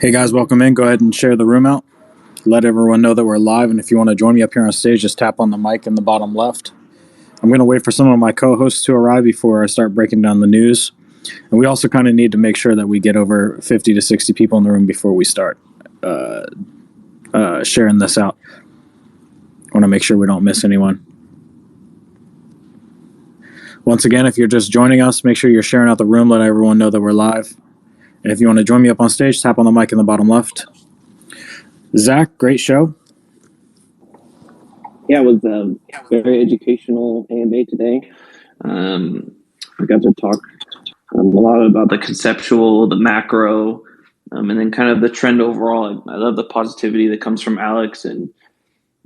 Hey guys, welcome in. Go ahead and share the room out. Let everyone know that we're live, and if you want to join me up here on stage, just tap on the mic in the bottom left. I'm going to wait for some of my co-hosts to arrive before I start breaking down the news. And we also kind of need to make sure that we get over 50 to 60 people in the room before we start sharing this out. I want to make sure we don't miss anyone. Once again, if you're just joining us, make sure you're sharing out the room. Let everyone know that we're live. And if you want to join me up on stage, tap on the mic in the bottom left. Zach, great show. Yeah, it was a very educational AMA today. I got to talk a lot about the conceptual, the macro, and then kind of the trend overall. I love the positivity that comes from Alex, and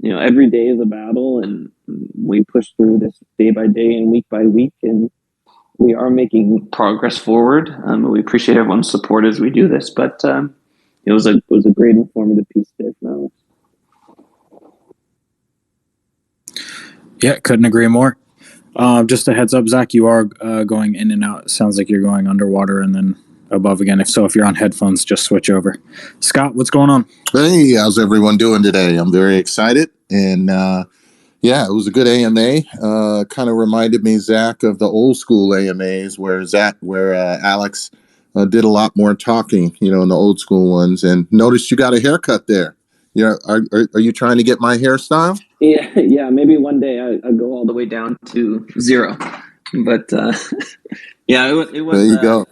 every day is a battle, and we push through this day by day and week by week, and we are making progress forward. We appreciate everyone's support as we do this, but it was a great informative piece today from Alex. Yeah, couldn't agree more. Just a heads up, Zach, you are going in and out. It sounds like you're going underwater and then above again. If you're on headphones, just switch over. Scott, what's going on? Hey, how's everyone doing today? I'm very excited. And yeah, it was a good AMA. Kind of reminded me, Zach, of the old school AMAs where Alex did a lot more talking, in the old school ones. And noticed you got a haircut there. Are you trying to get my hairstyle? Yeah. Maybe one day I'll go all the way down to 0. But yeah, it was. There you go.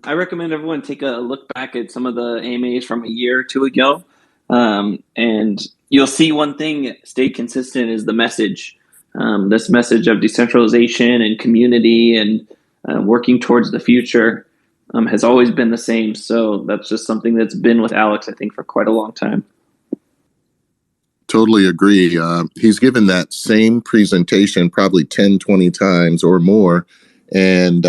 I recommend everyone take a look back at some of the AMAs from a year or two ago, and you'll see one thing stay consistent is the message. This message of decentralization and community and working towards the future has always been the same. So that's just something that's been with Alex, I think, for quite a long time. Totally agree. He's given that same presentation probably 10, 20 times or more, and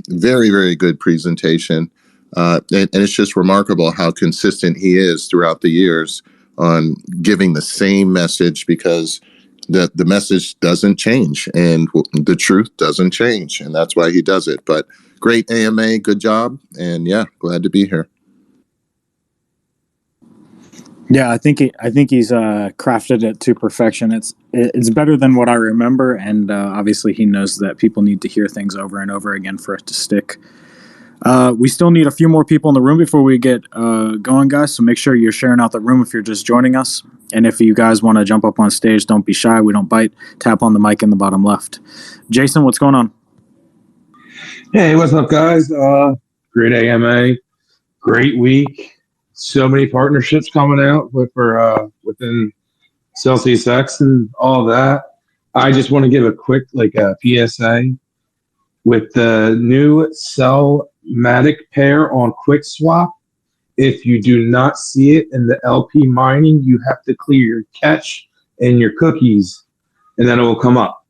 very, very good presentation. And it's just remarkable how consistent he is throughout the years on giving the same message, because the message doesn't change and the truth doesn't change. And that's why he does it. But great AMA. Good job. And yeah, glad to be here. Yeah, I think he's crafted it to perfection. It's better than what I remember, and obviously he knows that people need to hear things over and over again for it to stick. We still need a few more people in the room before we get going, guys. So make sure you're sharing out the room if you're just joining us, and if you guys want to jump up on stage, don't be shy. We don't bite. Tap on the mic in the bottom left. Jason, what's going on? Hey, what's up, guys? Great AMA, great week. So many partnerships coming out within Celsius X and all that. I just want to give a quick PSA with the new Cellmatic pair on QuickSwap. If you do not see it in the LP mining, you have to clear your cache and your cookies, and then it will come up.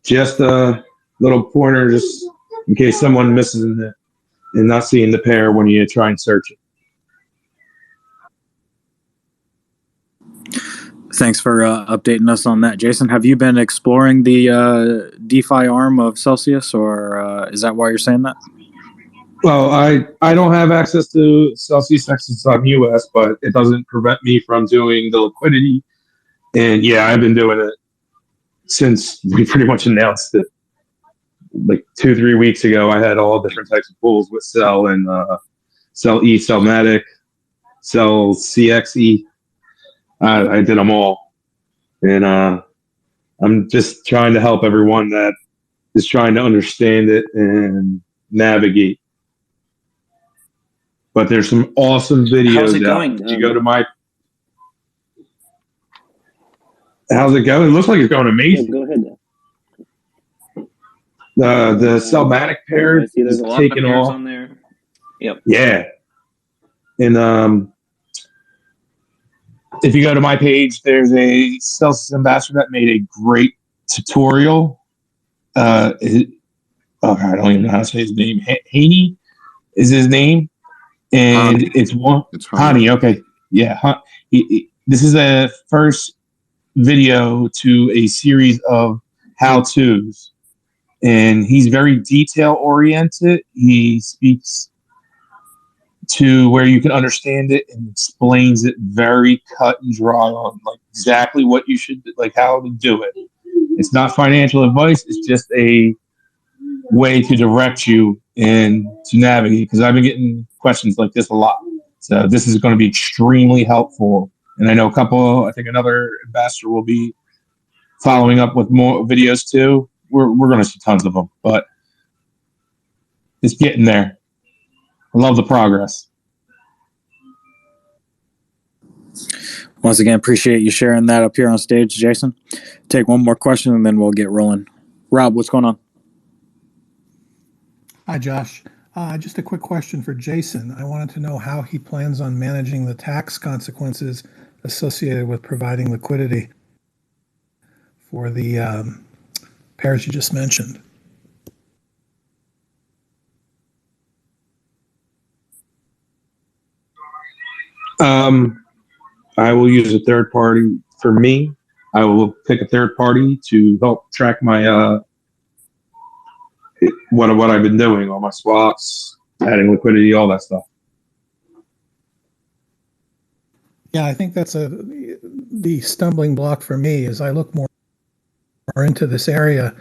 Just a little pointer, just in case someone misses it and not seeing the pair when you try and search it. Thanks for updating us on that. Jason, have you been exploring the DeFi arm of Celsius, or is that why you're saying that? Well, I don't have access to Celsius X on US, but it doesn't prevent me from doing the liquidity. And yeah, I've been doing it since we pretty much announced it. Like 2-3 weeks ago, I had all different types of pools with Cell and Cell E, Cellmatic, Cell CXE. I did them all, and I'm just trying to help everyone that is trying to understand it and navigate. But there's some awesome videos. How's it going? You go to my. How's it going? It looks like it's going amazing. Go ahead. The Cellmatic pair is taking off on there. Yep. Yeah, and if you go to my page, there's a Celsius ambassador that made a great tutorial. I don't even know how to say his name. Haney is his name, and Hani. it's Hani. Okay, yeah. This is the first video to a series of how-tos, and he's very detail oriented. He speaks to where you can understand it and explains it very cut and dry on like exactly what you should, like how to do it. It's not financial advice. It's just a way to direct you and to navigate, because I've been getting questions like this a lot. So this is going to be extremely helpful. And I know I think another ambassador will be following up with more videos too. We're going to see tons of them, but it's getting there. I love the progress. Once again, appreciate you sharing that up here on stage, Jason. Take one more question and then we'll get rolling. Rob, what's going on? Hi, Josh. Just a quick question for Jason. I wanted to know how he plans on managing the tax consequences associated with providing liquidity for the pairs you just mentioned. I will use a third party. For me, I will pick a third party to help track my what I've been doing, all my swaps, adding liquidity, all that stuff. Yeah, I think that's the stumbling block for me. As I look more into this area,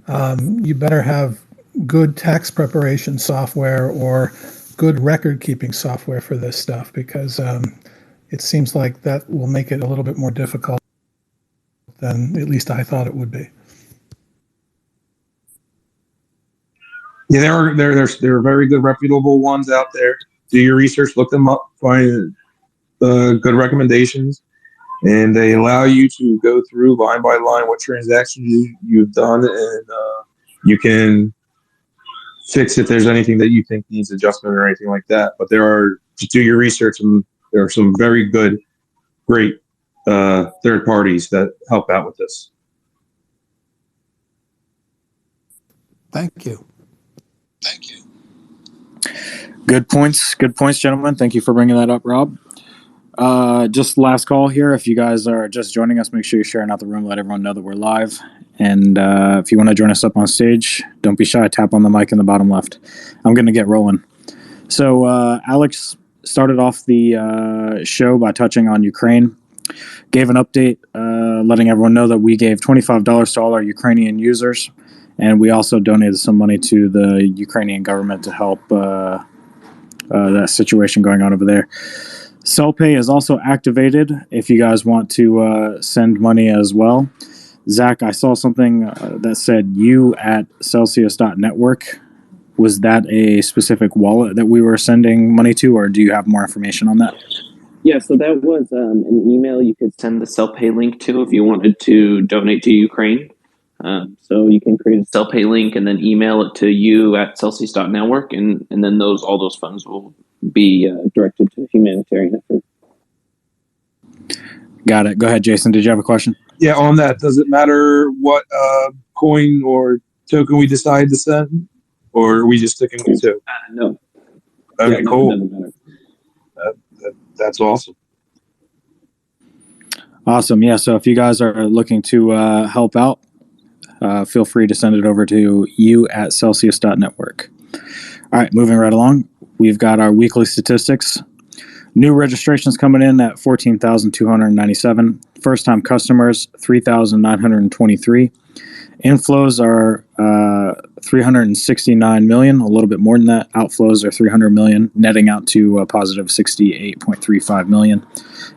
you better have good tax preparation software or good record keeping software for this stuff, because it seems like that will make it a little bit more difficult than at least I thought it would be. Yeah, there are very good, reputable ones out there. Do your research, look them up, find good recommendations, and they allow you to go through line by line what transactions you've done, and you can fix if there's anything that you think needs adjustment or anything like that. But just do your research, and there are some very good, great third parties that help out with this. Thank you. Good points, gentlemen. Thank you for bringing that up, Rob. Just last call here. If you guys are just joining us, make sure you're sharing out the room. Let everyone know that we're live. And if you want to join us up on stage, don't be shy. Tap on the mic in the bottom left. I'm going to get rolling. So Alex started off the show by touching on Ukraine. Gave an update, letting everyone know that we gave $25 to all our Ukrainian users. And we also donated some money to the Ukrainian government to help that situation going on over there. CellPay is also activated if you guys want to send money as well. Zach, I saw something that said you at Celsius.network. Was that a specific wallet that we were sending money to, or do you have more information on that? Yeah, so that was an email you could send the CellPay link to if you wanted to donate to Ukraine. So you can create a CellPay link and then email it to you at Celsius.network, and then all those funds will be directed to humanitarian effort. Got it. Go ahead, Jason. Did you have a question? Yeah, on that, does it matter what coin or token we decide to send, or are we just sticking with two? No. Okay, yeah, cool. No, it doesn't matter. That's awesome. Awesome. Yeah, so if you guys are looking to help out, feel free to send it over to you at Celsius.network. All right, moving right along. We've got our weekly statistics. New registrations coming in at 14,297. First-time customers, 3,923. Inflows are 369 million, a little bit more than that. Outflows are 300 million, netting out to a positive 68.35 million.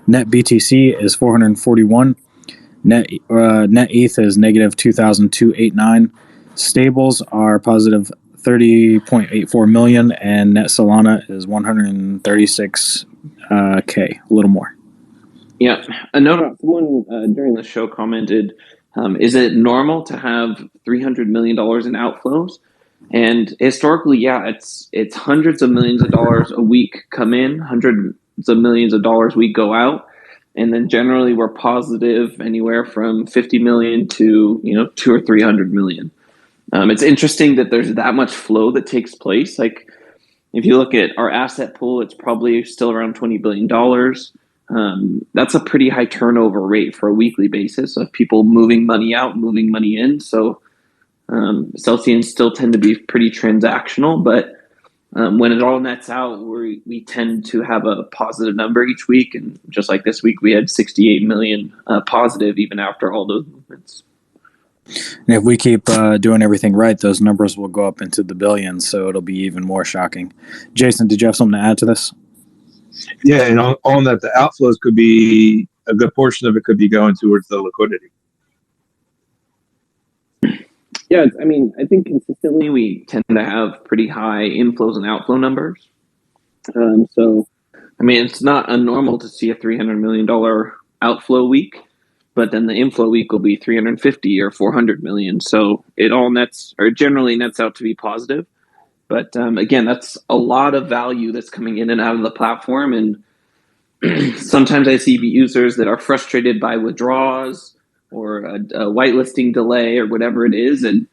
Net BTC is 441. Net ETH is negative 2,289. Stables are positive 30.84 million, and net Solana is 136K, a little more. Yeah, a note. Someone during the show commented, "Is it normal to have $300 million in outflows?" And historically, yeah, it's hundreds of millions of dollars a week come in, hundreds of millions of dollars a week go out, and then generally we're positive anywhere from 50 million to 200 or 300 million. It's interesting that there's that much flow that takes place. Like if you look at our asset pool, it's probably still around $20 billion. That's a pretty high turnover rate for a weekly basis of people moving money out, moving money in. So Celsians still tend to be pretty transactional, but when it all nets out, we tend to have a positive number each week. And just like this week, we had 68 million positive even after all those movements. And if we keep doing everything right, those numbers will go up into the billions, so it'll be even more shocking. Jason, did you have something to add to this? Yeah, and on that, the outflows could be a good portion of it could be going towards the liquidity. Yeah, I mean, I think consistently we tend to have pretty high inflows and outflow numbers. So, I mean, it's not unnormal to see a $300 million outflow week, but then the inflow week will be 350 or 400 million. So it all nets, or generally nets out to be positive. But again, that's a lot of value that's coming in and out of the platform. And sometimes I see users that are frustrated by withdrawals or a whitelisting delay or whatever it is. And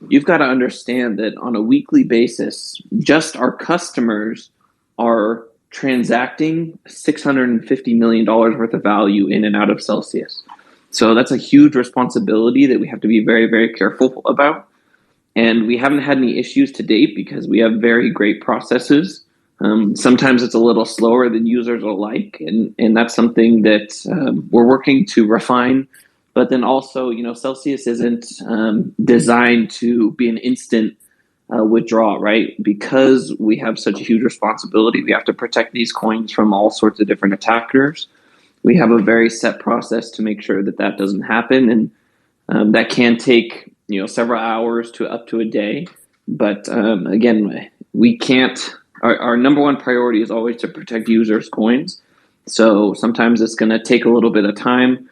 you've got to understand that on a weekly basis, just our customers are transacting $650 million worth of value in and out of Celsius. So that's a huge responsibility that we have to be very, very careful about. And we haven't had any issues to date because we have very great processes. Sometimes it's a little slower than users will like, and that's something that we're working to refine. But then also, Celsius isn't designed to be an instant withdrawal, right? Because we have such a huge responsibility, we have to protect these coins from all sorts of different attackers. We have a very set process to make sure that that doesn't happen, and that can take several hours to up to a day. But again, we can't. Our number one priority is always to protect users' coins. So sometimes it's going to take a little bit of time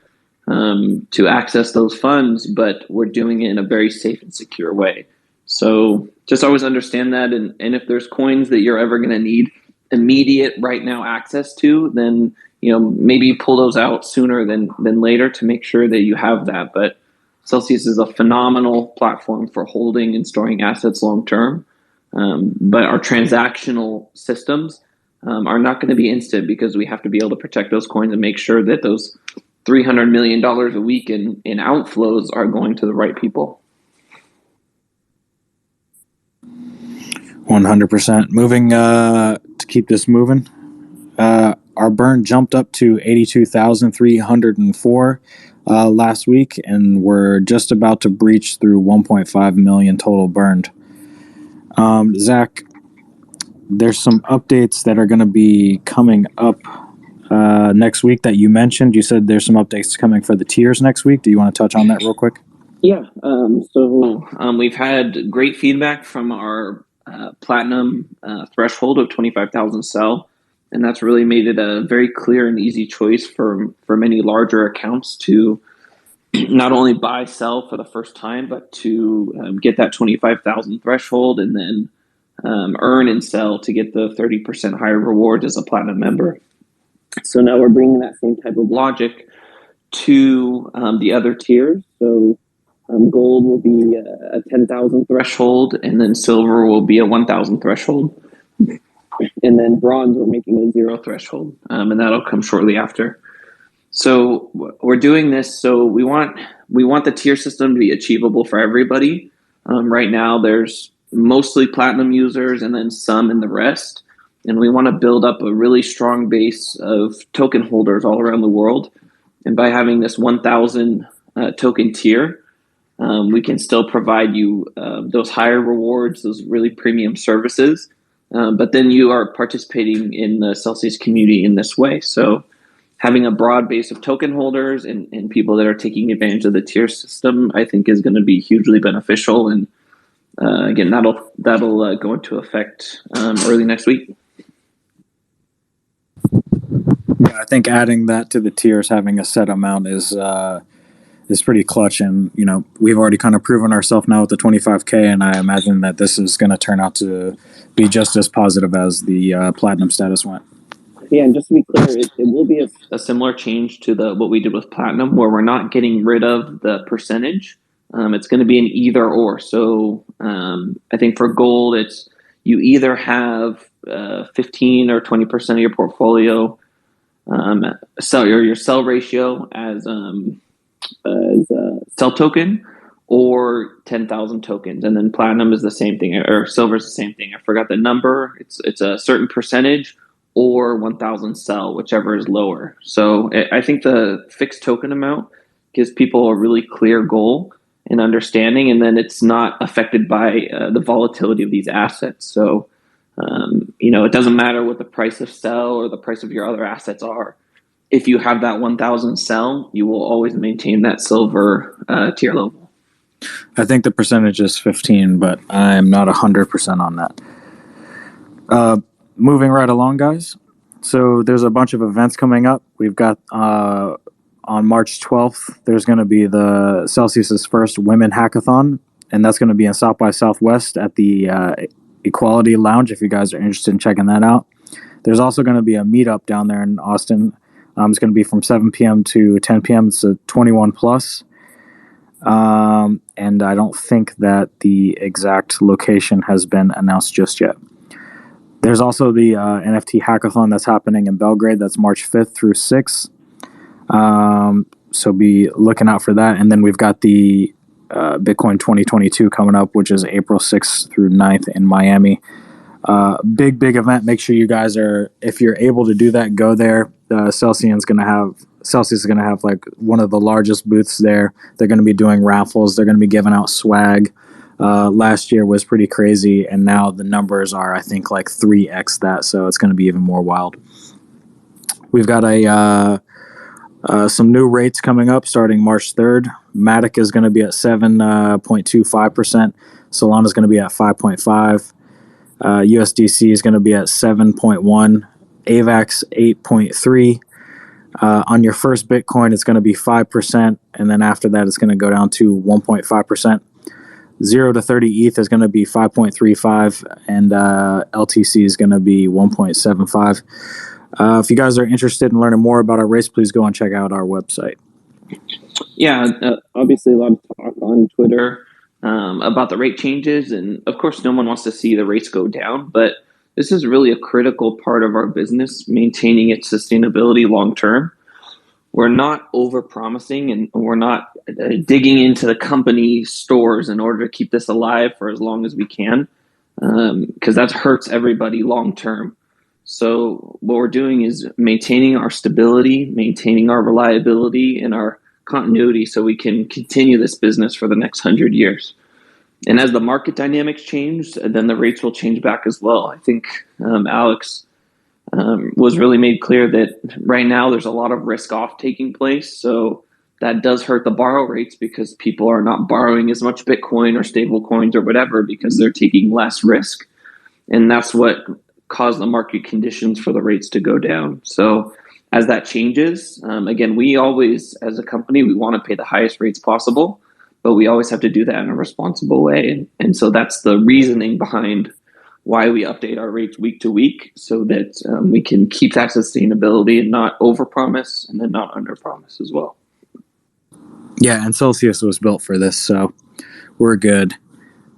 to access those funds, but we're doing it in a very safe and secure way. So just always understand that. And if there's coins that you're ever going to need immediate right now access to, then maybe pull those out sooner than later to make sure that you have that. But Celsius is a phenomenal platform for holding and storing assets long term. But our transactional systems are not going to be instant because we have to be able to protect those coins and make sure that those $300 million a week in outflows are going to the right people. 100%. Moving to keep this moving, our burn jumped up to 82,304 last week, and we're just about to breach through 1.5 million total burned. Zach, there's some updates that are going to be coming up next week that you mentioned. You said there's some updates coming for the tiers next week. Do you want to touch on that real quick? Yeah. So we've had great feedback from our platinum threshold of 25,000 sell, and that's really made it a very clear and easy choice for many larger accounts to not only buy, sell for the first time, but to get that 25,000 threshold and then earn and sell to get the 30% higher reward as a platinum member. So now we're bringing that same type of logic to the other tiers. So gold will be a 10,000 threshold, and then silver will be a 1,000 threshold. And then bronze, we're making a 0 threshold, and that'll come shortly after. So we're doing this so we want the tier system to be achievable for everybody. Right now, there's mostly platinum users and then some in the rest. And we want to build up a really strong base of token holders all around the world. And by having this 1,000 token tier, we can still provide you those higher rewards, those really premium services. But then you are participating in the Celsius community in this way. So having a broad base of token holders and people that are taking advantage of the tier system, I think is going to be hugely beneficial. And again, that'll go into effect early next week. Yeah, I think adding that to the tiers, having a set amount is pretty clutch. And we've already kind of proven ourselves now with the 25K, and I imagine that this is going to turn out to be just as positive as the platinum status went. Yeah, and just to be clear, it will be a similar change to what we did with platinum, where we're not getting rid of the percentage. It's going to be an either or. So I think for gold, it's you either have 15 or 20% of your portfolio your sell ratio as sell token, or 10,000 tokens. And then platinum is the same thing, or silver is the same thing. I forgot the number. It's a certain percentage, or 1,000 sell, whichever is lower. So I think the fixed token amount gives people a really clear goal and understanding, and then it's not affected by the volatility of these assets. So, it doesn't matter what the price of sell or the price of your other assets are. If you have that 1,000 sell, you will always maintain that silver tier level. I think the percentage is 15, but I'm not 100% on that. Moving right along, guys. So there's a bunch of events coming up. We've got on March 12th, there's going to be the Celsius's first Women Hackathon, and that's going to be in South by Southwest at the Equality Lounge, if you guys are interested in checking that out. There's also going to be a meetup down there in Austin. It's going to be from 7 p.m. to 10 p.m. It's a 21 plus. And I don't think that the exact location has been announced just yet. There's also the NFT Hackathon that's happening in Belgrade. That's March 5th through 6th. So be looking out for that. And then we've got the Bitcoin 2022 coming up, which is April 6th through 9th in Miami. Big event. Make sure you guys if you're able to do that, go there. Celsius is going to have like one of the largest booths there. They're going to be doing raffles. They're going to be giving out swag. Last year was pretty crazy, and now the numbers are, I think, like 3x that, so it's going to be even more wild. We've got some new rates coming up starting March 3rd. Matic is going to be at 7.25%. Solana is going to be at 5.5%. USDC is going to be at 7.1%. AVAX 8.3%. On your first Bitcoin, it's going to be 5%, and then after that, it's going to go down to 1.5%. 0 to 30 ETH is going to be 5.35, and LTC is going to be 1.75. If you guys are interested in learning more about our race, please go and check out our website. Yeah, obviously a lot of talk on Twitter about the rate changes, and of course, no one wants to see the rates go down, but this is really a critical part of our business, maintaining its sustainability long term. We're not over-promising, and we're not digging into the company stores in order to keep this alive for as long as we can, because that hurts everybody long term. So what we're doing is maintaining our stability, maintaining our reliability, and our continuity so we can continue this business for the next 100 years. And as the market dynamics change, then the rates will change back as well. I think Alex was really made clear that right now there's a lot of risk off taking place. So that does hurt the borrow rates because people are not borrowing as much Bitcoin or stable coins or whatever because they're taking less risk. And that's what caused the market conditions for the rates to go down. So as that changes, again, we always, as a company, we want to pay the highest rates possible, but we always have to do that in a responsible way. And so that's the reasoning behind why we update our rates week to week so that we can keep that sustainability and not overpromise and then not underpromise as well. Yeah, and Celsius was built for this, so we're good.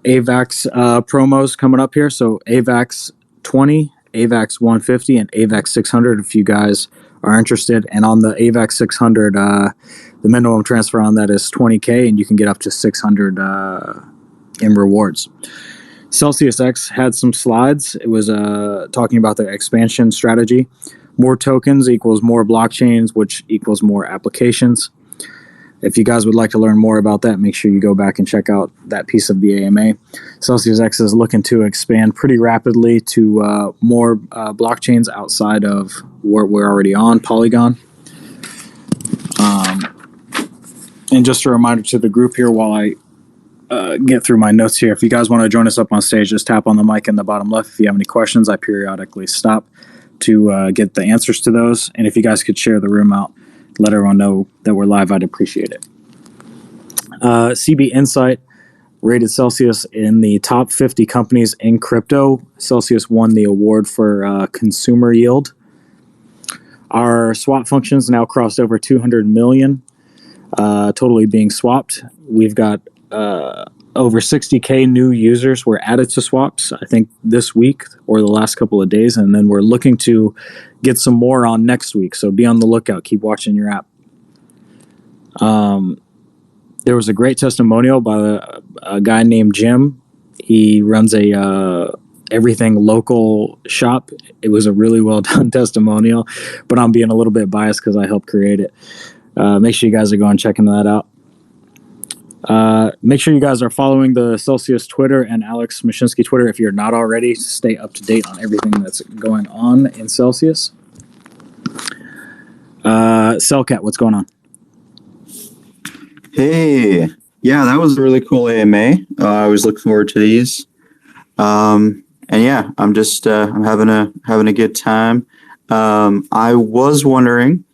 AVAX promos coming up here. So AVAX 20, AVAX 150, and AVAX 600 if you guys are interested. And on the AVAX 600, the minimum transfer on that is $20K, and you can get up to 600 in rewards. Celsius X had some slides. It was talking about their expansion strategy. More tokens equals more blockchains, which equals more applications. If you guys would like to learn more about that, make sure you go back and check out that piece of the AMA. Celsius X is looking to expand pretty rapidly to more blockchains outside of what we're already on, Polygon. And just a reminder to the group here while I get through my notes here, if you guys want to join us up on stage, just tap on the mic in the bottom left. If you have any questions, I periodically stop to get the answers to those. And if you guys could share the room out, let everyone know that we're live, I'd appreciate it. CB Insight rated Celsius in the top 50 companies in crypto. Celsius won the award for consumer yield. Our swap functions now crossed over 200 million totally being swapped. We've got over 60K new users were added to swaps, I think this week or the last couple of days, and then we're looking to get some more on next week, so be on the lookout. Keep watching your app. there was a great testimonial by a guy named Jim. He runs a everything local shop. It was a really well done testimonial, but I'm being a little bit biased because I helped create it. Make sure you guys are going checking that out. Make sure you guys are following the Celsius Twitter and Alex Mashinsky Twitter if you're not already. Stay up to date on everything that's going on in Celsius. Cellcat, what's going on? Hey, yeah, that was a really cool AMA. I always look forward to these. And yeah, I'm just I'm having a good time. I was wondering,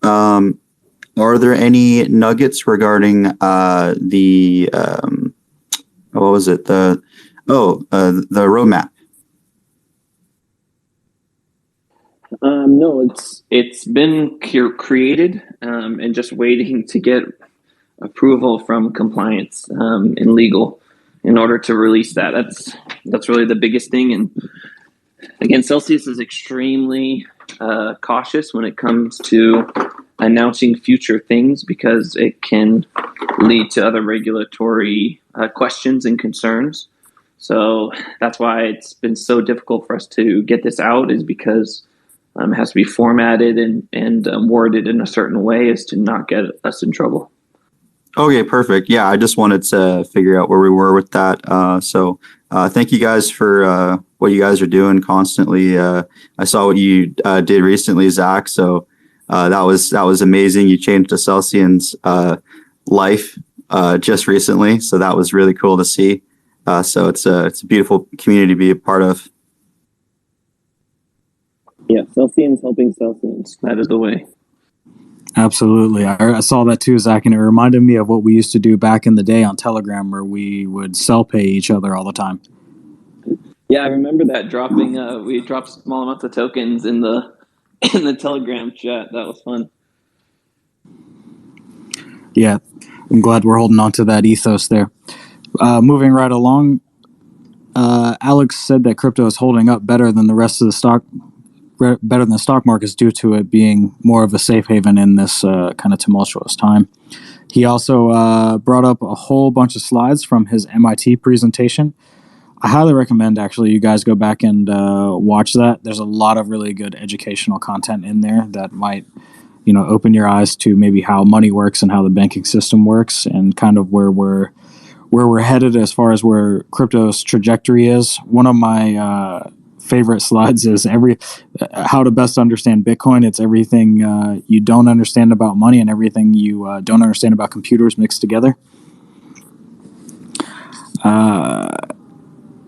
are there any nuggets regarding the what was it, the roadmap? No, it's been created and just waiting to get approval from compliance and legal in order to release that. That's really the biggest thing. And again, Celsius is extremely cautious when it comes to announcing future things because it can lead to other regulatory questions and concerns. So that's why it's been so difficult for us to get this out, is because it has to be formatted and worded in a certain way as to not get us in trouble. Okay, perfect. Yeah, I just wanted to figure out where we were with that. So thank you guys for what you guys are doing constantly. I saw what you did recently, Zach. So that was amazing. You changed the Celsians life just recently. So that was really cool to see. So it's a beautiful community to be a part of. Yeah, Celsians helping Celsians. That is the way. Absolutely. I saw that too, Zach, and it reminded me of what we used to do back in the day on Telegram, where we would sell pay each other all the time. Yeah, I remember that dropping. We dropped small amounts of tokens in the Telegram chat. That was fun. Yeah, I'm glad we're holding on to that ethos there. Moving right along, Alex said that crypto is holding up better than the rest of the stock markets due to it being more of a safe haven in this kind of tumultuous time. He also brought up a whole bunch of slides from his MIT presentation. I highly recommend, actually, you guys go back and watch that. There's a lot of really good educational content in there that might, open your eyes to maybe how money works and how the banking system works, and kind of where we're headed as far as where crypto's trajectory is. One of my favorite slides is how to best understand Bitcoin. It's everything you don't understand about money and everything you don't understand about computers mixed together.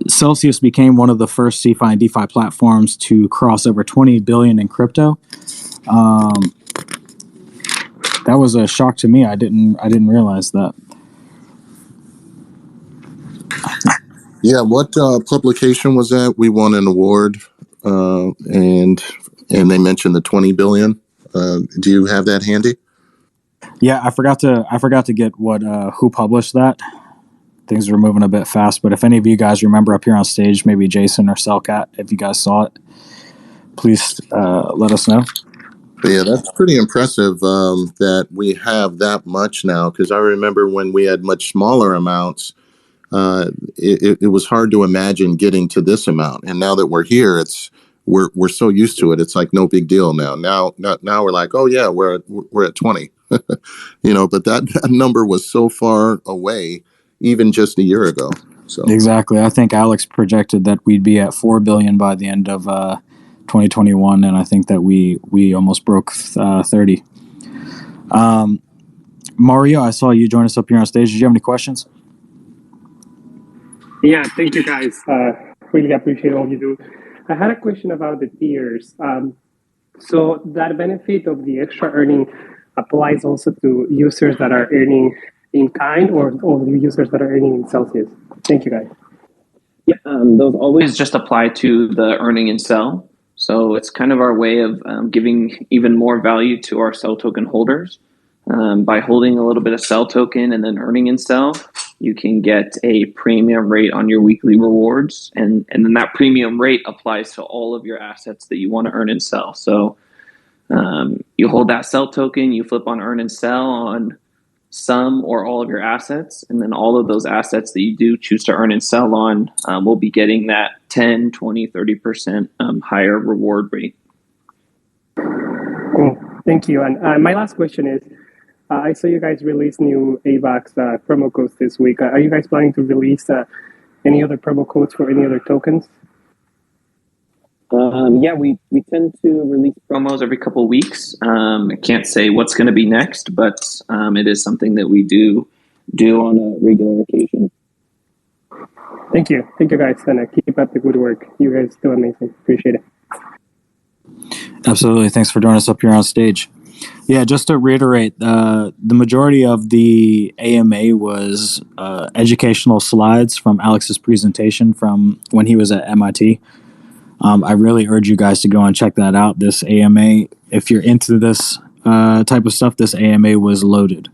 Celsius became one of the first CeFi and DeFi platforms to cross over 20 billion in crypto. That was a shock to me. I didn't realize that. Yeah, what publication was that? We won an award, and they mentioned the 20 billion. Do you have that handy? Yeah, I forgot to get what who published that. Things were moving a bit fast, but if any of you guys remember up here on stage, maybe Jason or Cellcat, if you guys saw it, please let us know. Yeah, that's pretty impressive that we have that much now, because I remember when we had much smaller amounts, it was hard to imagine getting to this amount. And now that we're here, we're so used to it. It's like no big deal now. Now we're like, oh yeah, we're at 20, but that number was so far away, even just a year ago. So exactly, I think Alex projected that we'd be at 4 billion by the end of 2021, and I think that we almost broke 30. Mario, I saw you join us up here on stage. Did you have any questions? Yeah, thank you guys. Really appreciate all you do. I had a question about the tiers. So that benefit of the extra earning applies also to users that are earning in kind, or the users that are earning in Celsius? Thank you, guys. Yeah, those always just apply to the earning and sell. So it's kind of our way of giving even more value to our sell token holders. By holding a little bit of sell token and then earning and sell, you can get a premium rate on your weekly rewards. And then that premium rate applies to all of your assets that you want to earn and sell. So you hold that sell token, you flip on earn and sell on some or all of your assets, and then all of those assets that you do choose to earn and sell on will be getting that 10, 20, 30% higher reward rate. Cool. Thank you. And my last question is, I saw you guys release new AVAX promo codes this week. Are you guys planning to release any other promo codes for any other tokens? Yeah, we tend to release promos every couple of weeks. I can't say what's going to be next, but it is something that we do on a regular occasion. Thank you, guys, and keep up the good work. You guys do amazing. Appreciate it. Absolutely. Thanks for joining us up here on stage. Yeah, just to reiterate, the majority of the AMA was educational slides from Alex's presentation from when he was at MIT. I really urge you guys to go and check that out. This AMA, if you're into this type of stuff, this AMA was loaded.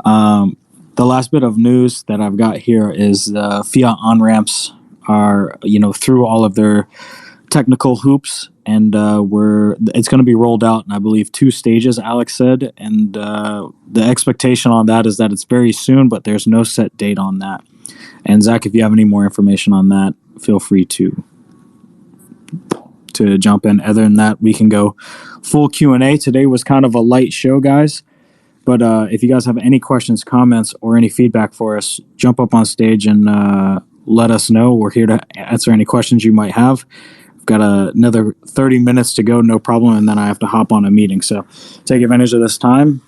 The last bit of news that I've got here is the Fiat on-ramps are, through all of their technical hoops, and it's going to be rolled out in, I believe, 2 stages, Alex said, and the expectation on that is that it's very soon, but there's no set date on that. And Zach, if you have any more information on that, feel free to jump in. Other than that, we can go full Q&A. Today was kind of a light show, guys, but if you guys have any questions, comments, or any feedback for us, jump up on stage and let us know. We're here to answer any questions you might have. We've got another 30 minutes to go, no problem, and then I have to hop on a meeting. So take advantage of this time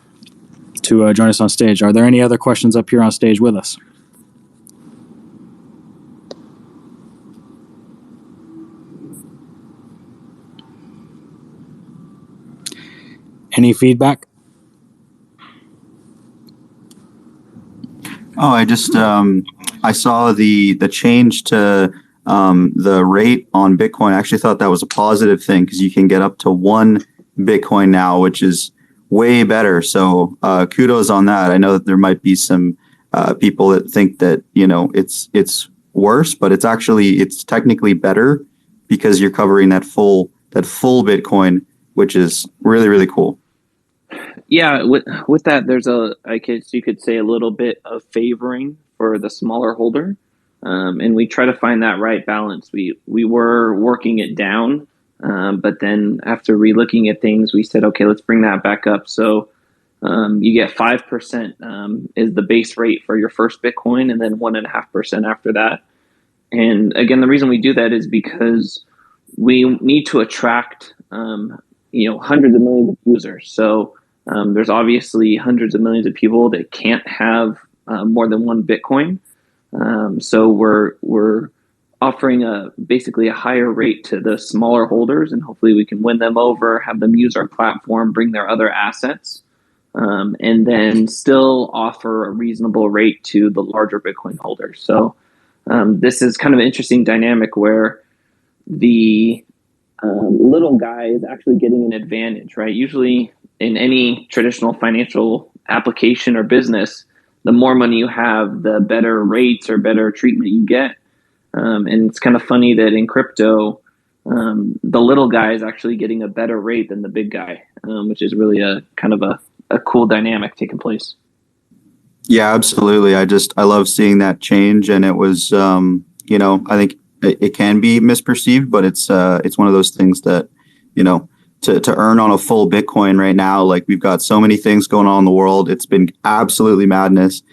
to join us on stage. Are there any other questions up here on stage with us? Any feedback? Oh, I just I saw the change to the rate on Bitcoin. I actually thought that was a positive thing because you can get up to 1 Bitcoin now, which is way better. So kudos on that. I know that there might be some people that think that it's worse, but it's technically better because you're covering that full Bitcoin, which is really, really cool. Yeah, with that, there's you could say a little bit of favoring for the smaller holder, and we try to find that right balance. We were working it down, but then after relooking at things, we said, okay, let's bring that back up. So you get 5% is the base rate for your first Bitcoin, and then 1.5% after that. And again, the reason we do that is because we need to attract hundreds of millions of users. So there's obviously hundreds of millions of people that can't have more than 1 Bitcoin. So we're offering basically a higher rate to the smaller holders, and hopefully we can win them over, have them use our platform, bring their other assets, and then still offer a reasonable rate to the larger Bitcoin holders. So this is kind of an interesting dynamic where the little guy is actually getting an advantage, right? Usually in any traditional financial application or business, the more money you have, the better rates or better treatment you get. And it's kind of funny that in crypto, the little guy is actually getting a better rate than the big guy, which is really a kind of a cool dynamic taking place. Yeah, absolutely. I love seeing that change, and it was, I think it can be misperceived, but it's one of those things that, to earn on a full Bitcoin right now, like we've got so many things going on in the world. It's been absolutely madness.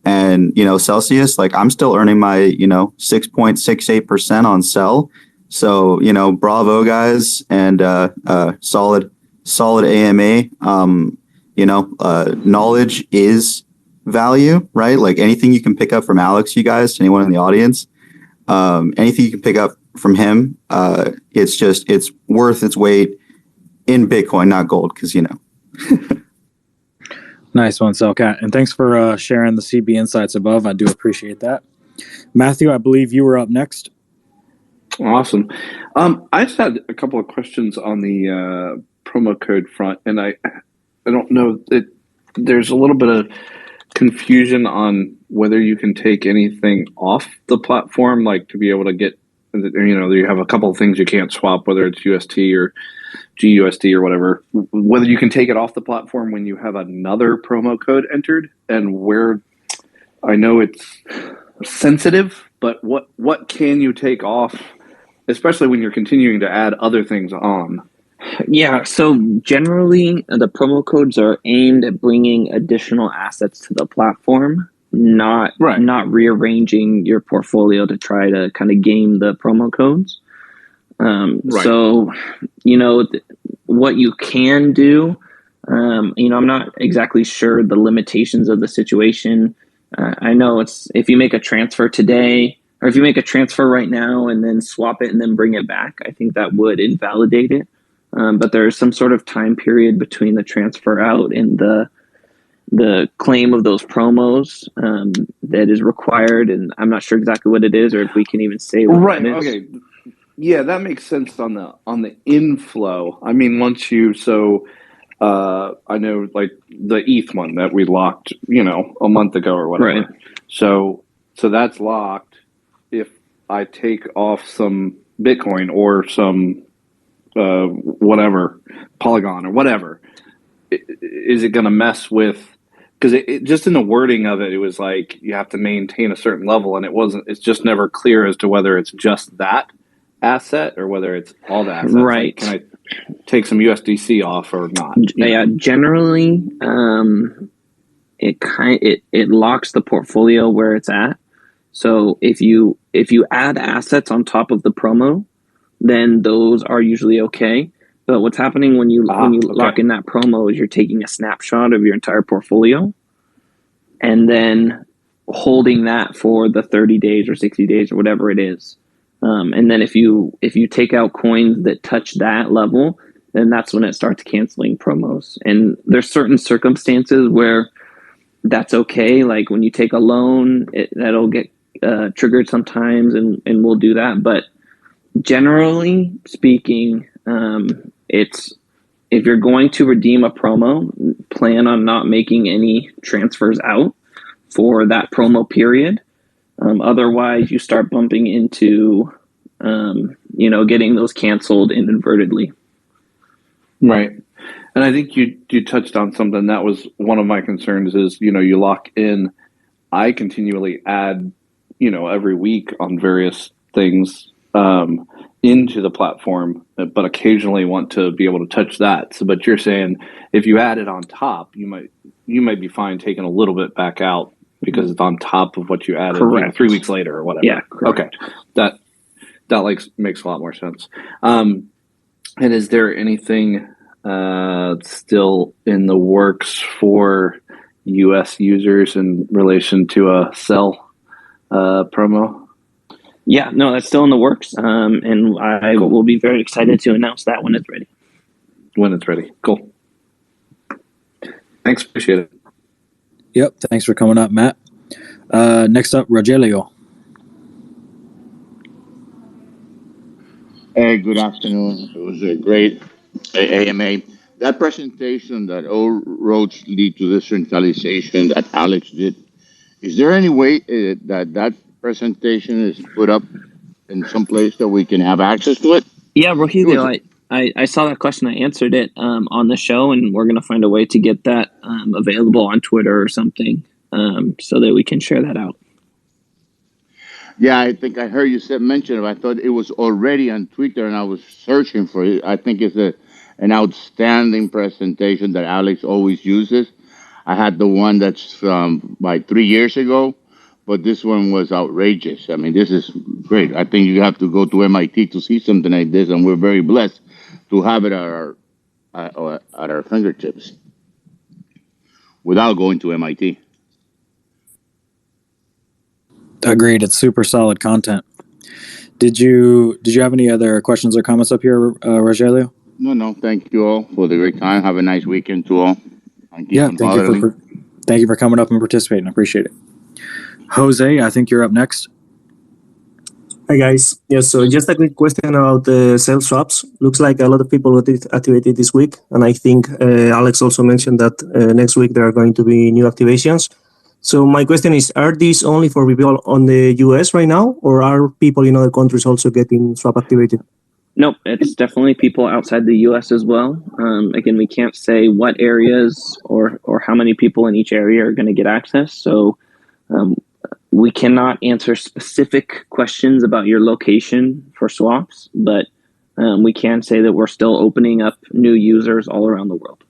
And, Celsius, like I'm still earning my, 6.68% on Cell. So, bravo guys, and solid AMA. Knowledge is value, right? Like anything you can pick up from Alex, you guys, to anyone in the audience, anything you can pick up from him, it's worth its weight in Bitcoin, not gold, because Nice one, Cellcat. And thanks for sharing the CB insights above. I do appreciate that. Matthew, I believe you were up next. Awesome. I just had a couple of questions on the promo code front, and I don't know, there's a little bit of confusion on whether you can take anything off the platform, like to be able to get, you have a couple of things you can't swap, whether it's UST or GUSD or whatever, whether you can take it off the platform when you have another promo code entered, and where I know it's sensitive, but what can you take off, especially when you're continuing to add other things on? Yeah, so generally the promo codes are aimed at bringing additional assets to the platform, not rearranging your portfolio to try to kind of game the promo codes. So, what you can do, I'm not exactly sure the limitations of the situation. I know it's if you make a transfer today, or if you make a transfer right now and then swap it and then bring it back, I think that would invalidate it. But there's some sort of time period between the transfer out and the claim of those promos that is required, and I'm not sure exactly what it is, or if we can even say what it is. Okay. Yeah, that makes sense on the inflow. I mean, once you I know like the ETH one that we locked, a month ago or whatever. Right. So that's locked. If I take off some Bitcoin or some whatever, Polygon or whatever, is it going to mess with? Because it just in the wording of it, it was like you have to maintain a certain level, and it's just never clear as to whether it's just that asset or whether it's all the assets. Right. Like, can I take some USDC off or not? Yeah, generally, it locks the portfolio where it's at. So if you add assets on top of the promo, then those are usually okay. But what's happening when you lock in that promo is you're taking a snapshot of your entire portfolio and then holding that for the 30 days or 60 days or whatever it is. And then if you take out coins that touch that level, then that's when it starts canceling promos. And there's certain circumstances where that's okay. Like when you take a loan, that'll get triggered sometimes, and we'll do that. But generally speaking, it's if you're going to redeem a promo, plan on not making any transfers out for that promo period. Otherwise, you start bumping into, getting those canceled inadvertently. Right. And I think you touched on something that was one of my concerns is, you lock in. I continually add, every week on various things into the platform, but occasionally want to be able to touch that. So, but you're saying if you add it on top, you might be fine taking a little bit back out because it's on top of what you added 3 weeks later or whatever. Yeah, correct. Okay. That makes a lot more sense. And is there anything still in the works for U.S. users in relation to a sell promo? Yeah, no, that's still in the works, and I will be very excited to announce that when it's ready. When it's ready. Cool. Thanks. Appreciate it. Yep. Thanks for coming up, Matt. Next up, Rogelio. Hey, good afternoon. It was a great AMA. That presentation that all roads lead to decentralization that Alex did, is there any way that presentation is put up in some place that we can have access to it? Yeah, Rogelio, I saw that question. I answered it on the show, and we're going to find a way to get that available on Twitter or something so that we can share that out. Yeah, I think I heard you mention it. I thought it was already on Twitter, and I was searching for it. I think it's an outstanding presentation that Alex always uses. I had the one that's from like 3 years ago, but this one was outrageous. I mean, this is great. I think you have to go to MIT to see something like this, and we're very blessed to have it at our fingertips without going to MIT. Agreed. It's super solid content. Did you have any other questions or comments up here, Rogelio? No. Thank you all for the great time. Have a nice weekend to all. Thank you for coming up and participating. I appreciate it. Jose, I think you're up next. Hi guys. Yes, so just a quick question about the sell swaps. Looks like a lot of people got it activated this week, and I think Alex also mentioned that next week there are going to be new activations. So my question is, are these only for people on the US right now, or are people in other countries also getting swap activated? Nope, it's definitely people outside the U.S. as well. Again, we can't say what areas or how many people in each area are going to get access. So we cannot answer specific questions about your location for swaps, but we can say that we're still opening up new users all around the world.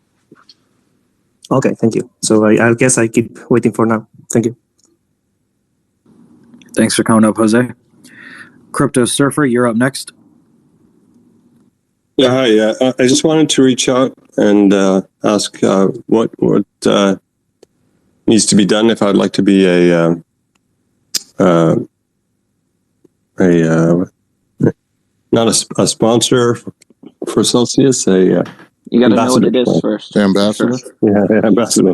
Okay, thank you. So I guess I keep waiting for now. Thank you. Thanks for coming up, Jose. Crypto Surfer, you're up next. Yeah, hi. I just wanted to reach out and ask what needs to be done if I'd like to be not a sponsor for Celsius. You got to know what it is first. Ambassador? Sure. Yeah, ambassador.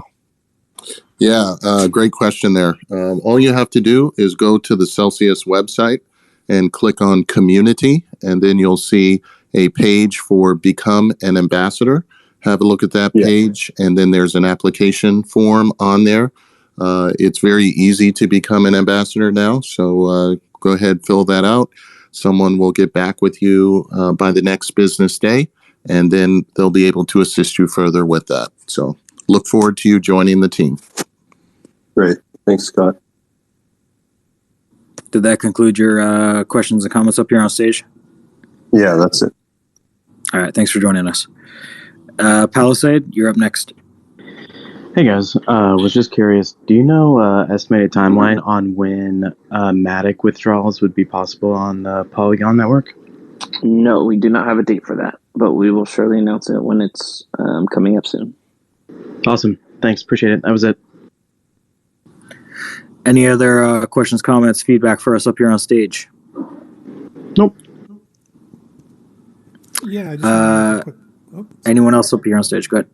Yeah, great question there. All you have to do is go to the Celsius website and click on Community, and then you'll see a page for Become an Ambassador. Have a look at that page, and then there's an application form on there. It's very easy to become an ambassador now, so go ahead, fill that out. Someone will get back with you by the next business day, and then they'll be able to assist you further with that. So look forward to you joining the team. Great. Thanks, Scott. Did that conclude your questions and comments up here on stage? Yeah, that's it. All right, thanks for joining us. Palisade, you're up next. Hey guys, was just curious, do you know estimated timeline on when Matic withdrawals would be possible on the Polygon network? No, we do not have a date for that, but we will surely announce it when it's coming up soon. Awesome. Thanks. Appreciate it. That was it. Any other questions, comments, feedback for us up here on stage? Nope. Yeah. I just anyone else up here on stage? Go ahead.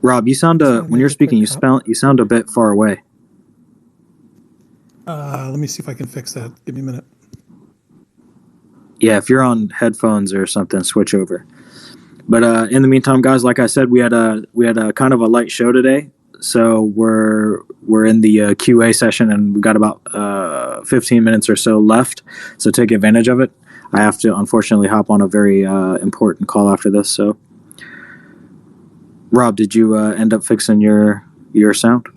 Rob, you sound when you're speaking, you sound a bit far away. Let me see if I can fix that. Give me a minute. Yeah, if you're on headphones or something, switch over. But in the meantime, guys, like I said, we had a kind of a light show today. So we're in the QA session, and we've got about 15 minutes or so left. So take advantage of it. I have to unfortunately hop on a very important call after this. So, Rob, did you end up fixing your sound?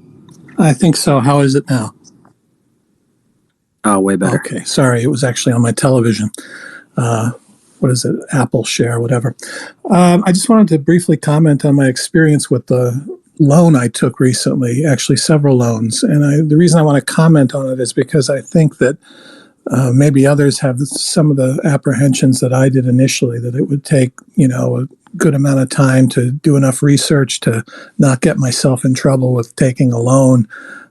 I think so. How is it now? Oh, way better. Okay, sorry. It was actually on my television. What is it? Apple Share, whatever. I just wanted to briefly comment on my experience with the loan I took recently, actually several loans. And the reason I want to comment on it is because I think that maybe others have some of the apprehensions that I did initially, that it would take, a good amount of time to do enough research to not get myself in trouble with taking a loan.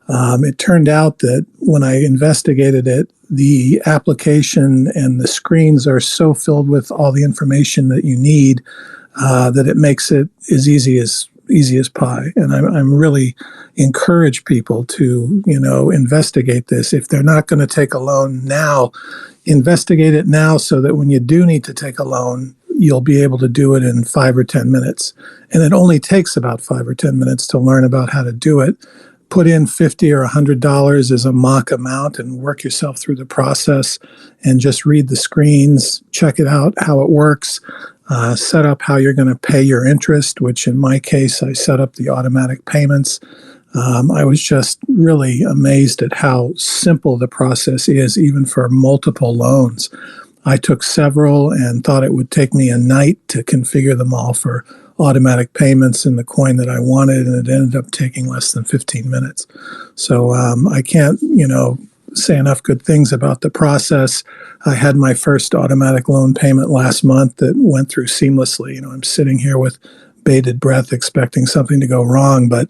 It turned out that when I investigated it, the application and the screens are so filled with all the information that you need that it makes it as easy as pie. And I'm really encourage people to, investigate this. If they're not going to take a loan now, investigate it now so that when you do need to take a loan, you'll be able to do it in 5 or 10 minutes. And it only takes about 5 or 10 minutes to learn about how to do it. Put in $50 or $100 as a mock amount and work yourself through the process and just read the screens, check it out, how it works, set up how you're going to pay your interest, which in my case, I set up the automatic payments. I was just really amazed at how simple the process is, even for multiple loans. I took several and thought it would take me a night to configure them all for automatic payments in the coin that I wanted, and it ended up taking less than 15 minutes. So I can't, say enough good things about the process. I had my first automatic loan payment last month that went through seamlessly. I'm sitting here with bated breath expecting something to go wrong, but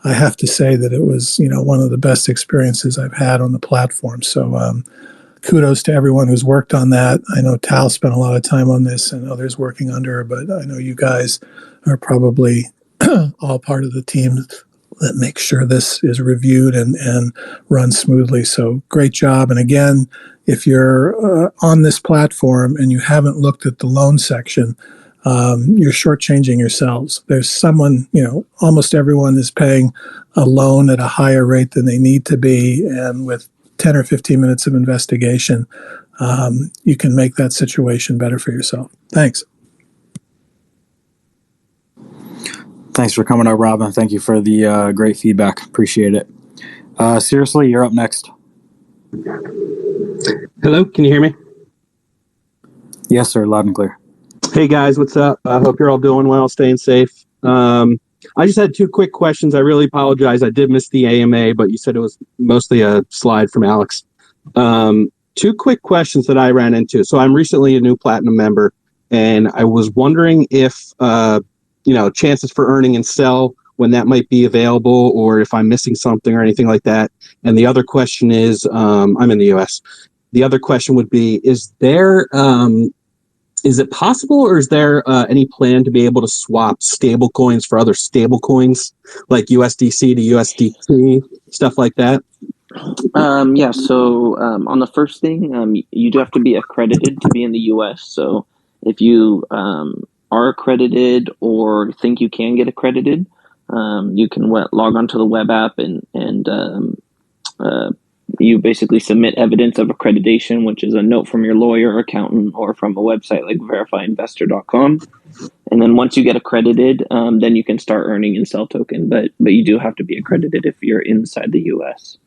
I have to say that it was, one of the best experiences I've had on the platform. So kudos to everyone who's worked on that. I know Tal spent a lot of time on this and others working under her, but I know you guys are probably all part of the team that makes sure this is reviewed and runs smoothly. So great job. And again, if you're on this platform and you haven't looked at the loan section, you're shortchanging yourselves. There's someone, almost everyone is paying a loan at a higher rate than they need to be. And with 10 or 15 minutes of investigation, you can make that situation better for yourself. Thanks. Thanks for coming up, Robin. Thank you for the great feedback. Appreciate it. Seriously, you're up next. Hello, can you hear me? Yes, sir. Loud and clear. Hey guys, what's up? I hope you're all doing well, staying safe. I just had two quick questions. I really apologize. I did miss the AMA, but you said it was mostly a slide from Alex. Two quick questions that I ran into. So I'm recently a new Platinum member, and I was wondering if, chances for earning and sell, when that might be available, or if I'm missing something or anything like that. And the other question is, I'm in the US. The other question would be, is it possible, or is there any plan to be able to swap stable coins for other stable coins, like USDC to USDT, stuff like that? So on the first thing, you do have to be accredited to be in the US. So if you are accredited or think you can get accredited, you can log onto the web app and you basically submit evidence of accreditation, which is a note from your lawyer or accountant or from a website like verifyinvestor.com. And then once you get accredited, then you can start earning and sell token. But you do have to be accredited if you're inside the US.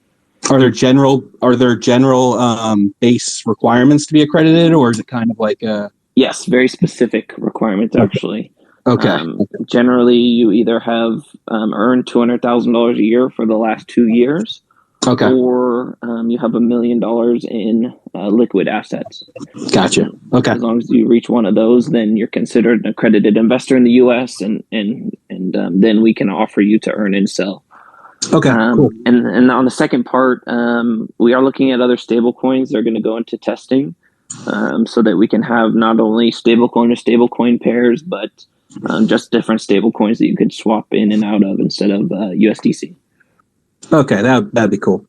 Are there general base requirements to be accredited, or is it kind of like a... Yes, very specific requirements, actually. Okay. Generally, you either have earned $200,000 a year for the last 2 years, okay, or you have $1 million in liquid assets. Gotcha. Okay. As long as you reach one of those, then you're considered an accredited investor in the U.S., and then we can offer you to earn and sell. Okay. Cool. And on the second part, we are looking at other stable coins. They're going to go into testing, so that we can have not only stablecoin to stablecoin pairs, but just different stable coins that you could swap in and out of instead of USDC. Okay, that'd be cool.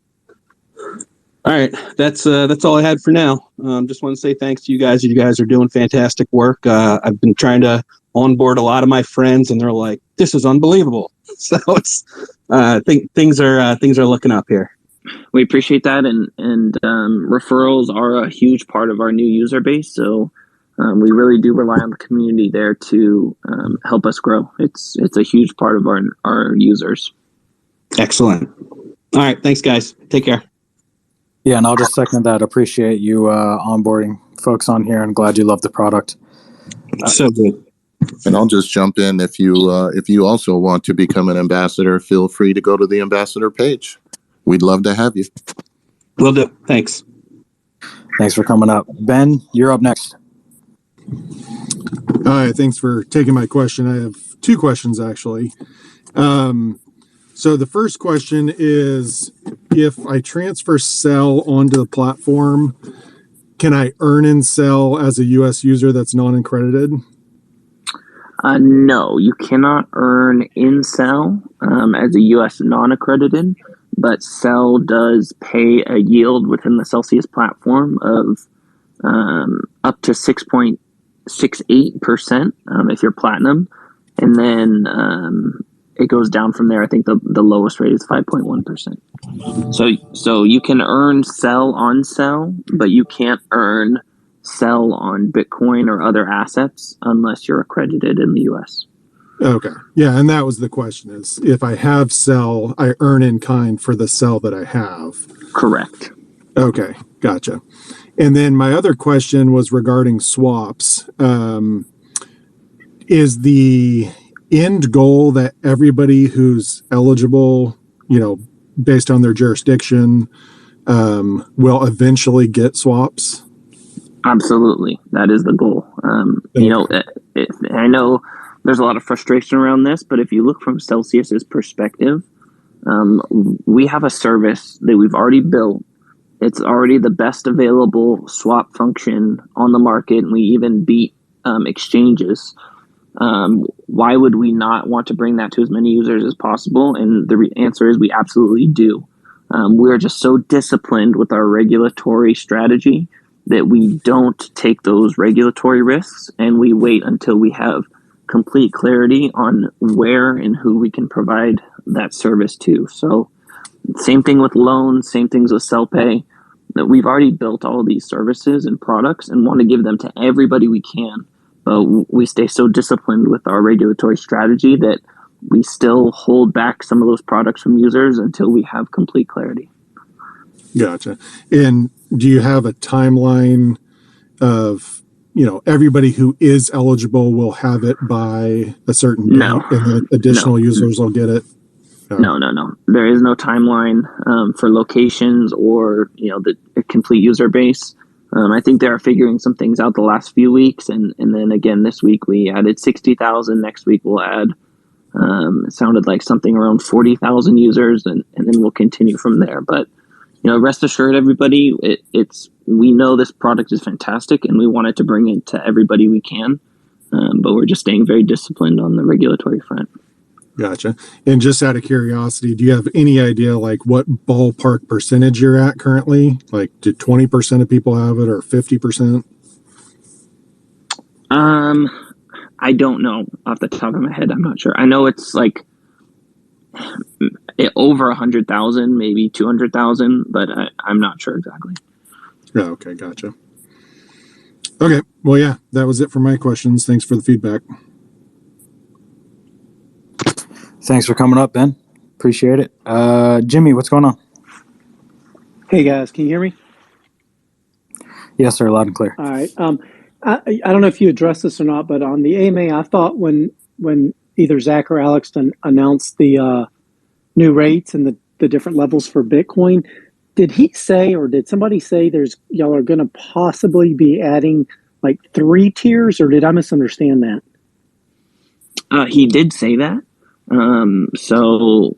All right, that's all I had for now. Just want to say thanks to you guys. You guys are doing fantastic work. I've been trying to onboard a lot of my friends, and they're like, "This is unbelievable." So it's things are looking up here. We appreciate that, and referrals are a huge part of our new user base. So we really do rely on the community there to help us grow. It's a huge part of our users. Excellent. All right, thanks, guys. Take care. Yeah, and I'll just second that. Appreciate you onboarding folks on here, and glad you love the product. So good. And I'll just jump in. If you also want to become an ambassador, feel free to go to the ambassador page. We'd love to have you. Will do. Thanks. Thanks for coming up. Ben, you're up next. Hi, thanks for taking my question. I have two questions, actually. So the first question is, if I transfer sell onto the platform, can I earn and sell as a U.S. user that's non-accredited? No, you cannot earn in sell as a U.S. non-accredited, but Cell does pay a yield within the Celsius platform of up to 6.68% if you're platinum, and then it goes down from there. I think the lowest rate is 5.1%. So you can earn sell on sell, but you can't earn sell on Bitcoin or other assets unless you're accredited in the US. Okay. Yeah, and that was the question, is if I have sell, I earn in kind for the sell that I have. Correct. Okay, gotcha. And then my other question was regarding swaps. Is the end goal that everybody who's eligible, based on their jurisdiction, will eventually get swaps? Absolutely. That is the goal. I know there's a lot of frustration around this, but if you look from Celsius's perspective, we have a service that we've already built. It's already the best available swap function on the market, and we even beat exchanges. Why would we not want to bring that to as many users as possible? And the answer is we absolutely do. We're just so disciplined with our regulatory strategy that we don't take those regulatory risks, and we wait until we have complete clarity on where and who we can provide that service to. So same thing with loans, same things with self-pay. that we've already built all of these services and products and want to give them to everybody we can. But we stay so disciplined with our regulatory strategy that we still hold back some of those products from users until we have complete clarity. Gotcha. And do you have a timeline of, everybody who is eligible will have it by a certain date, No. and then additional users will get it? No. There is no timeline for locations or the complete user base. I think they are figuring some things out the last few weeks, and then again this week we added 60,000. Next week we'll add. It sounded like something around 40,000 users, and then we'll continue from there. But rest assured, everybody, we know this product is fantastic, and we wanted to bring it to everybody we can. But we're just staying very disciplined on the regulatory front. Gotcha. And just out of curiosity, do you have any idea like what ballpark percentage you're at currently? Like, did 20% of people have it or 50%? I don't know off the top of my head. I'm not sure. I know it's like over 100,000, maybe 200,000, but I'm not sure exactly. Oh, okay. Gotcha. Okay. Well, yeah, that was it for my questions. Thanks for the feedback. Thanks for coming up, Ben. Appreciate it. Jimmy, what's going on? Hey guys, can you hear me? Yes, sir. Loud and clear. All right. I don't know if you addressed this or not, but on the AMA, I thought when either Zach or Alex announced the new rates and the different levels for Bitcoin, did he say, or did somebody say y'all are going to possibly be adding like 3 tiers, or did I misunderstand that? He did say that. So,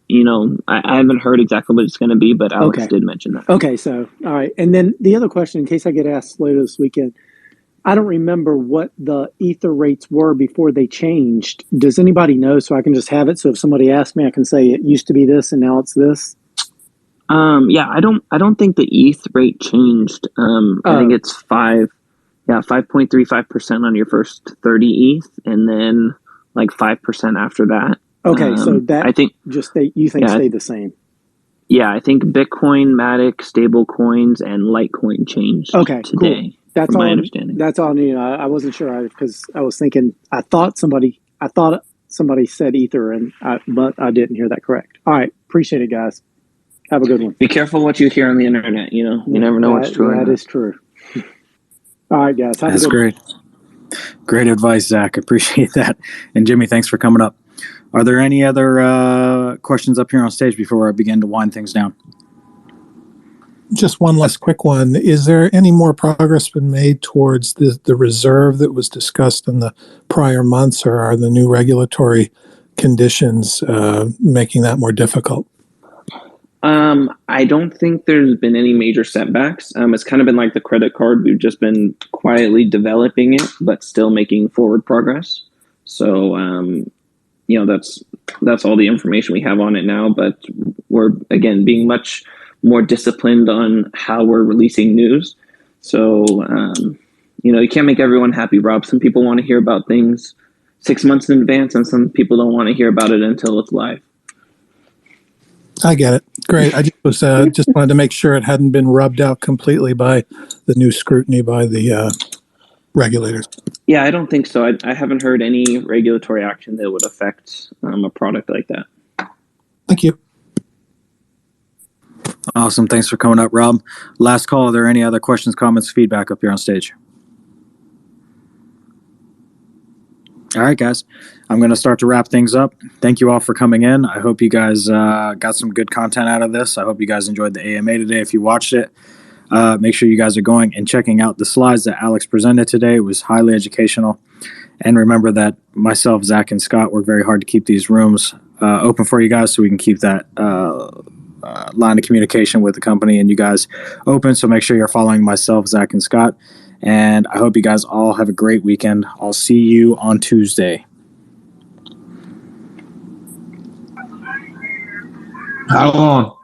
I haven't heard exactly what it's going to be, but Alex did mention that. Okay. So, all right. And then the other question, in case I get asked later this weekend, I don't remember what the Ether rates were before they changed. Does anybody know, so I can just have it? So if somebody asks me, I can say it used to be this and now it's this. Yeah, I don't think the ETH rate changed. I think it's 5.35% on your first 30 ETH, and then like 5% after that. Okay, so that I think stayed the same. Yeah, I think Bitcoin, Matic, stable coins, and Litecoin changed today. Cool. That's from all my understanding. That's all I need. I wasn't sure because I was thinking I thought somebody said Ether, but I didn't hear that correct. All right, appreciate it, guys. Have a good one. Be careful what you hear on the internet. You never know what's true. That is true. All right, guys. That's great. Great advice, Zach. Appreciate that. And Jimmy, thanks for coming up. Are there any other questions up here on stage before I begin to wind things down? Just one last quick one. Is there any more progress been made towards the reserve that was discussed in the prior months, or are the new regulatory conditions making that more difficult? I don't think there's been any major setbacks. It's kind of been like the credit card. We've just been quietly developing it, but still making forward progress. So, that's all the information we have on it now. But we're, again, being much more disciplined on how we're releasing news. So, you can't make everyone happy, Rob. Some people want to hear about things 6 months in advance, and some people don't want to hear about it until it's live. I get it. Great. I just wanted to make sure it hadn't been rubbed out completely by the new scrutiny by the regulators. Yeah, I don't think so. I haven't heard any regulatory action that would affect a product like that. Thank you. Awesome. Thanks for coming up, Rob. Last call. Are there any other questions, comments, feedback up here on stage? All right, guys. I'm going to start to wrap things up. Thank you all for coming in. I hope you guys got some good content out of this. I hope you guys enjoyed the AMA today. If you watched it, make sure you guys are going and checking out the slides that Alex presented today. It was highly educational. And remember that myself, Zach, and Scott work very hard to keep these rooms open for you guys so we can keep that line of communication with the company and you guys open. So make sure you're following myself, Zach, and Scott. And I hope you guys all have a great weekend. I'll see you on Tuesday. How long?